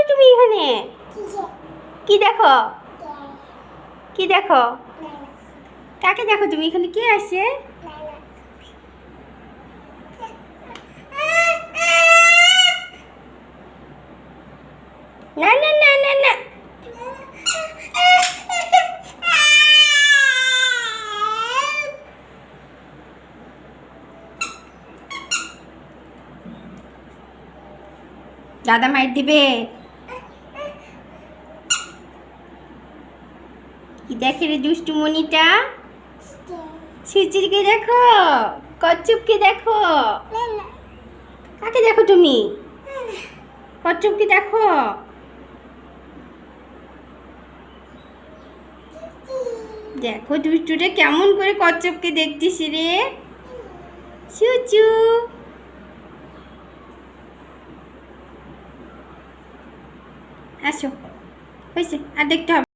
তুমি এখানে? কি দেখো? কি দেখো? কাকে দেখো তুমি এখানে? কে আসে? না না না না না, দাদা মাইর দিবে। কি দেখে রে দুষ্টু মনিটা? সুচিরকে দেখো, কচ্ছপকে দেখো। কাকে দেখো তুমি? কচ্ছপকে দেখো। দেখো দুষ্টুটা কেমন করে কচ্ছপকে দেখতিস রে। সুচু আসো, হয়েছে, আর দেখতে হবে।